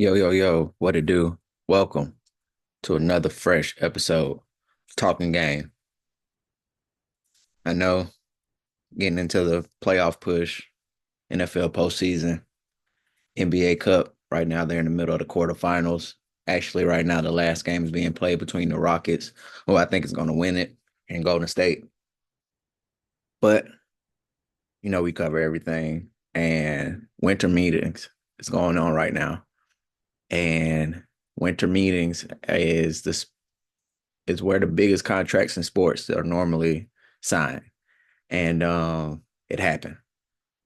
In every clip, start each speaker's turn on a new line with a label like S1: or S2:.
S1: Yo, yo, yo, what it do? Welcome to another fresh episode of Talking Game. I know getting into the playoff push, NFL postseason, NBA Cup. Right now, they're in the middle of the quarterfinals. Actually, right now, the last game is being played between the Rockets, who I think is going to win it, and Golden State. But, we cover everything, and winter meetings is going on right now. And winter meetings is where the biggest contracts in sports are normally signed. And it happened.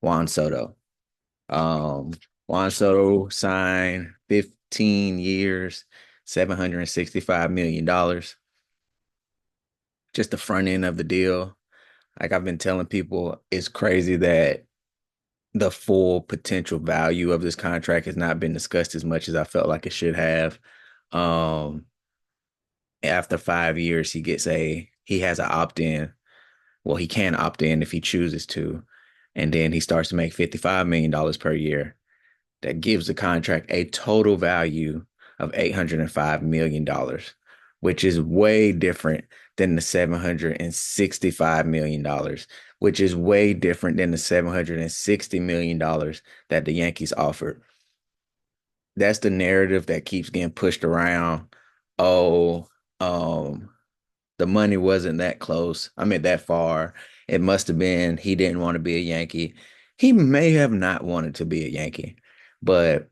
S1: Juan Soto. Um, Juan Soto signed 15 years, $765 million. Just the front end of the deal. Like I've been telling people, it's crazy that the full potential value of this contract has not been discussed as much as I felt like it should have. Um, After 5 years, he has an opt-in. Well, he can opt in if he chooses to. And then he starts to make $55 million per year. That gives the contract a total value of $805 million, which is way different than the $765 million, which is way different than the $760 million that the Yankees offered. That's the narrative that keeps getting pushed around. Oh, um, the money wasn't that close. I mean, that far. It must have been he didn't want to be a Yankee. He may have not wanted to be a Yankee, but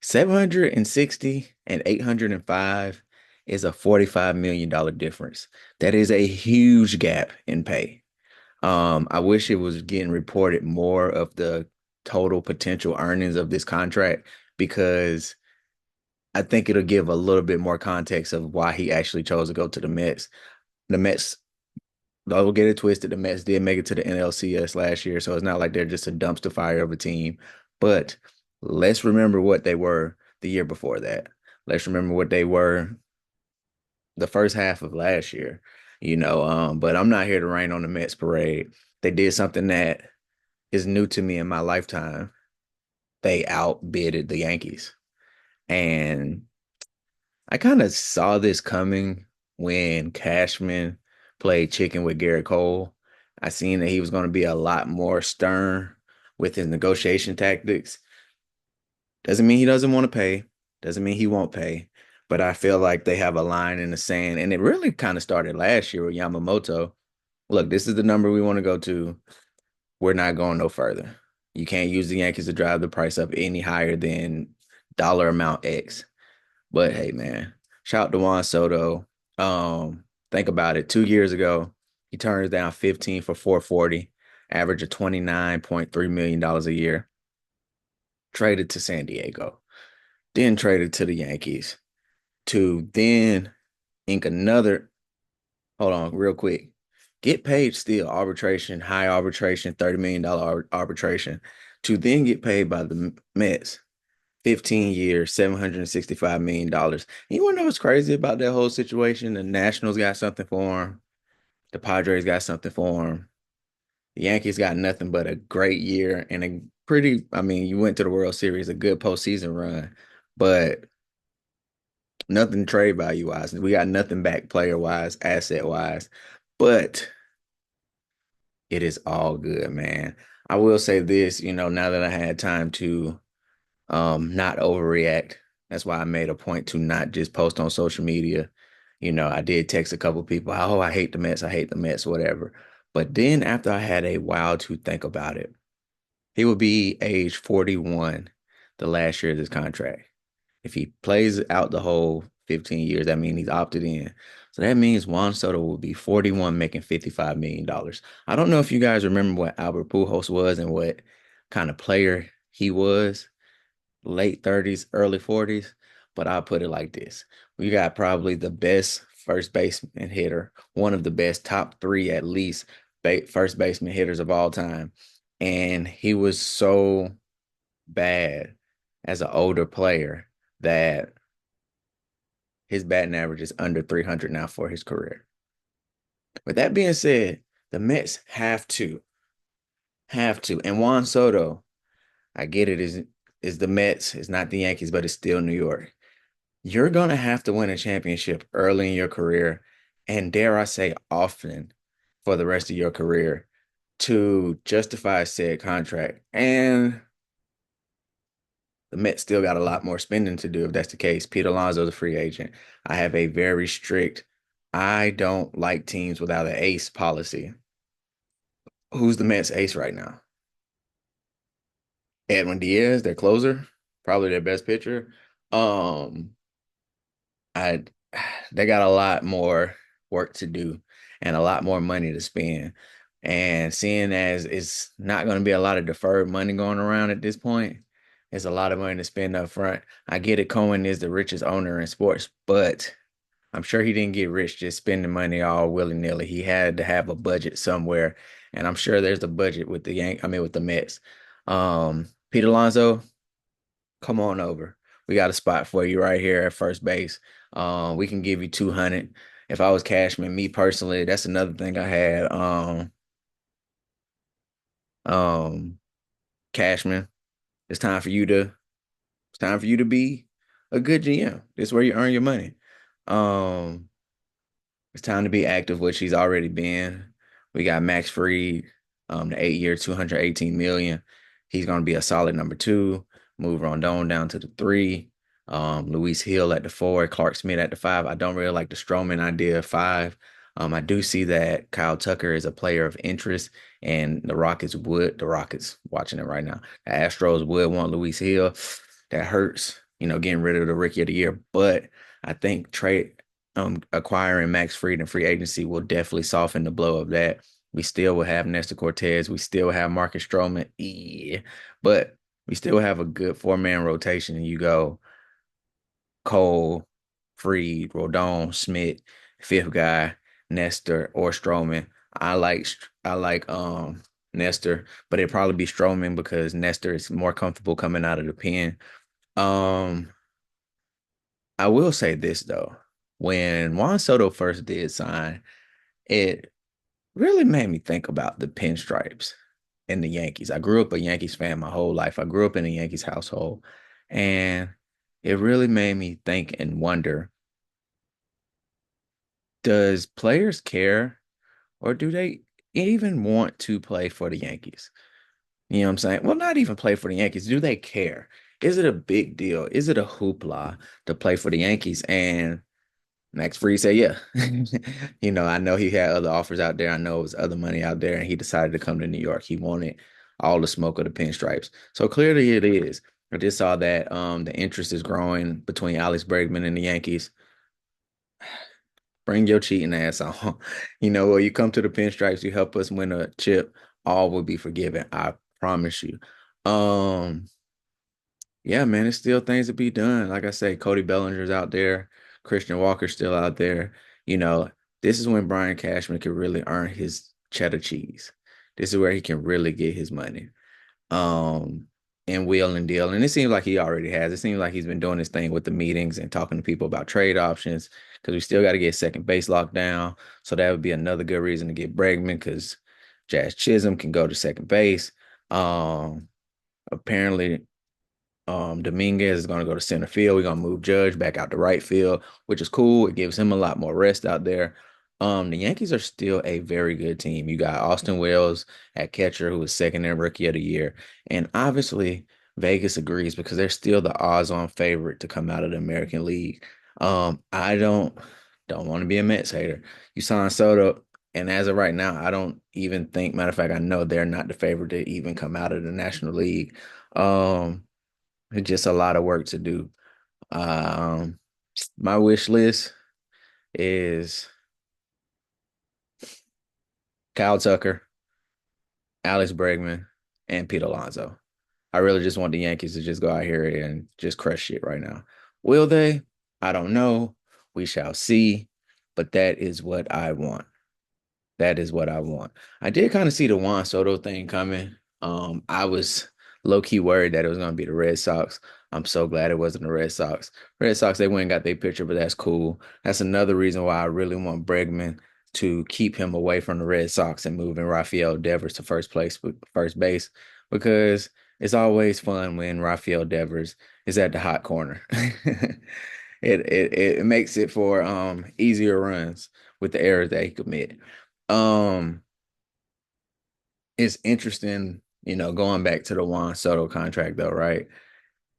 S1: 760 and 805 is a $45 million difference. That is a huge gap in pay. I wish it was getting reported more of the total potential earnings of this contract because I think it'll give a little bit more context of why he actually chose to go to the Mets. The Mets, don't get it twisted, the Mets did make it to the NLCS last year, so it's not like they're just a dumpster fire of a team. But let's remember what they were the year before that. Let's remember what they were the first half of last year, but I'm not here to rain on the Mets parade. They did something that is new to me in my lifetime. They outbidded the Yankees. And I kind of saw this coming when Cashman played chicken with Garrett Cole. I seen that he was going to be a lot more stern with his negotiation tactics. Doesn't mean he doesn't want to pay, doesn't mean he won't pay, but I feel like they have a line in the sand. And it really kind of started last year with Yamamoto. Look, this is the number we want to go to. We're not going no further. You can't use the Yankees to drive the price up any higher than dollar amount X. But hey, man, shout out to Juan Soto. Think about it. 2 years ago, he turns down 15 for 440, average of $29.3 million a year. Traded to San Diego, then traded to the Yankees to then ink another. Hold on, real quick. Get paid still arbitration, high arbitration, $30 million arbitration to then get paid by the Mets 15 years, $765 million. You want to know what's crazy about that whole situation? The Nationals got something for him. The Padres got something for him. The Yankees got nothing but a great year and you went to the World Series, a good postseason run, but nothing trade value wise. We got nothing back player wise, asset wise, but it is all good, man. I will say this, now that I had time to not overreact. That's why I made a point to not just post on social media. I did text a couple people, oh, I hate the Mets, I hate the Mets, whatever. But then after I had a while to think about it, he would be age 41 the last year of this contract. If he plays out the whole 15 years, that means he's opted in. So that means Juan Soto will be 41 making $55 million. I don't know if you guys remember what Albert Pujols was and what kind of player he was, late 30s, early 40s, but I'll put it like this. We got probably the best first baseman hitter, one of the best top three at least first baseman hitters of all time. And he was so bad as an older player that his batting average is under 300 now for his career. With that being said, the Mets have to. And Juan Soto, I get it, is It's the Mets. It's not the Yankees, but it's still New York. You're gonna have to win a championship early in your career, and dare I say, often for the rest of your career to justify said contract. And the Mets still got a lot more spending to do if that's the case. Pete Alonso's a free agent. I have a very strict, I don't like teams without an ace policy. Who's the Mets ace right now? Edwin Diaz, their closer, probably their best pitcher. Um, I they got a lot more work to do and a lot more money to spend. And seeing as it's not going to be a lot of deferred money going around at this point, it's a lot of money to spend up front. I get it, Cohen is the richest owner in sports, but I'm sure he didn't get rich just spending money all willy-nilly. He had to have a budget somewhere, and I'm sure there's a budget with with the Mets. Pete Alonso, come on over. We got a spot for you right here at first base. We can give you 200. If I was Cashman, me personally, that's another thing I had. Um, Cashman, it's time for you to it's time for you to be a good GM. This is where you earn your money. Um, It's time to be active, which he's already been. We got Max Fried, the 8 year, 218 million. He's going to be a solid number two. Move Rondon down to the three. Luis Hill at the four, Clark Smith at the five. I don't really like the Stroman idea of five. I do see that Kyle Tucker is a player of interest, and the Rockets watching it right now. The Astros would want Luis Hill. That hurts, getting rid of the rookie of the year. But I think trade acquiring Max Fried in free agency will definitely soften the blow of that. We still will have Nestor Cortez. We still have Marcus Stroman. Yeah. But we still have a good four-man rotation. And you go Cole, Fried, Rodon, Smith, fifth guy, Nestor or Stroman. I like Nestor, but it'd probably be Stroman because Nestor is more comfortable coming out of the pen. Um, I will say this though. When Juan Soto first did sign, it really made me think about the pinstripes in the Yankees. I grew up a Yankees fan my whole life. I grew up in a Yankees household, and it really made me think and wonder, does players care or do they even want to play for the Yankees? You know what I'm saying? Well, not even play for the Yankees. Do they care? Is it a big deal? Is it a hoopla to play for the Yankees? And Max Fried said, yeah. I know he had other offers out there. I know it was other money out there, and he decided to come to New York. He wanted all the smoke of the pinstripes. So clearly it is. I just saw that the interest is growing between Alex Bregman and the Yankees. Bring your cheating ass on. When you come to the pinstripes, you help us win a chip, all will be forgiven. I promise you. Um, yeah, man, it's still things to be done. Like I say, Cody Bellinger's out there, Christian Walker's still out there. You know, this is when Brian Cashman can really earn his cheddar cheese. This is where he can really get his money. Um, and wheel and deal. And it seems like he already has. It seems like he's been doing this thing with the meetings and talking to people about trade options because we still got to get second base locked down. So that would be another good reason to get Bregman because Jazz Chisholm can go to second base. Apparently Dominguez is going to go to center field. We're going to move Judge back out to right field, which is cool. It gives him a lot more rest out there. The Yankees are still a very good team. You got Austin Wells at catcher, who was second in Rookie of the Year. And obviously, Vegas agrees because they're still the odds-on favorite to come out of the American League. I don't want to be a Mets hater. You signed Soto, and as of right now, I don't even think, matter of fact, I know they're not the favorite to even come out of the National League. Um, it's just a lot of work to do. Um, my wish list is Kyle Tucker, Alex Bregman, and Pete Alonso. I really just want the Yankees to just go out here and just crush shit right now. Will they? I don't know. We shall see. But that is what I want. That is what I want. I did kind of see the Juan Soto thing coming. I was low key worried that it was going to be the Red Sox. I'm so glad it wasn't the Red Sox. Red Sox, they went and got their picture, but that's cool. That's another reason why I really want Bregman to keep him away from the Red Sox and moving Rafael Devers to first base, because It's always fun when Rafael Devers is at the hot corner. It makes it for easier runs with the errors that he commit. Um, it's interesting, going back to the Juan Soto contract though, right?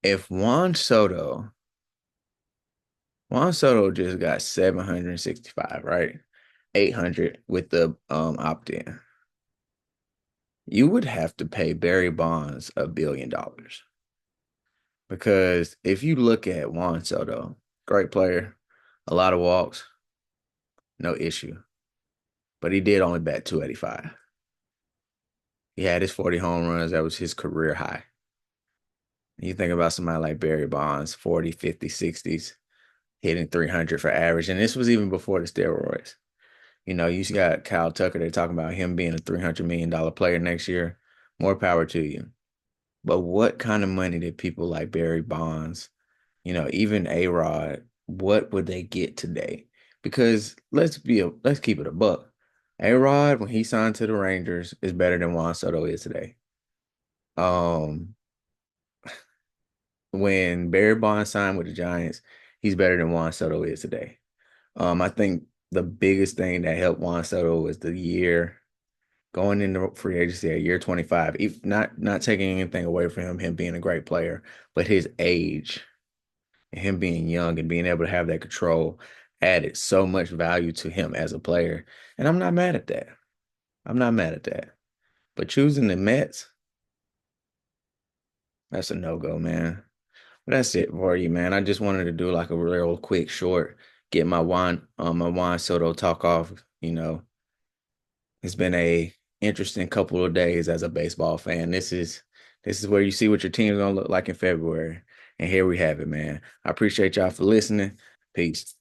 S1: If Juan Soto just got 765, right? 800 with the opt-in. You would have to pay Barry Bonds $1 billion. Because if you look at Juan Soto, great player, a lot of walks, no issue. But he did only bat 285. He had his 40 home runs. That was his career high. You think about somebody like Barry Bonds, 40, 50, 60s, hitting 300 for average. And this was even before the steroids. You got Kyle Tucker. They're talking about him being a $300 million player next year. More power to you. But what kind of money did people like Barry Bonds, even A-Rod, what would they get today? Because let's keep it a buck. A-Rod, when he signed to the Rangers, is better than Juan Soto is today. Um, when Barry Bonds signed with the Giants, he's better than Juan Soto is today. I think the biggest thing that helped Juan Soto was the year going into free agency at year 25. Not taking anything away from him being a great player, but his age and him being young and being able to have that control added so much value to him as a player. And I'm not mad at that. I'm not mad at that. But choosing the Mets, that's a no-go, man. But that's it for you, man. I just wanted to do like a real quick short, get my Juan Soto talk off. It's been a interesting couple of days as a baseball fan. This is where you see what your team's gonna look like in February. And here we have it, man. I appreciate y'all for listening. Peace.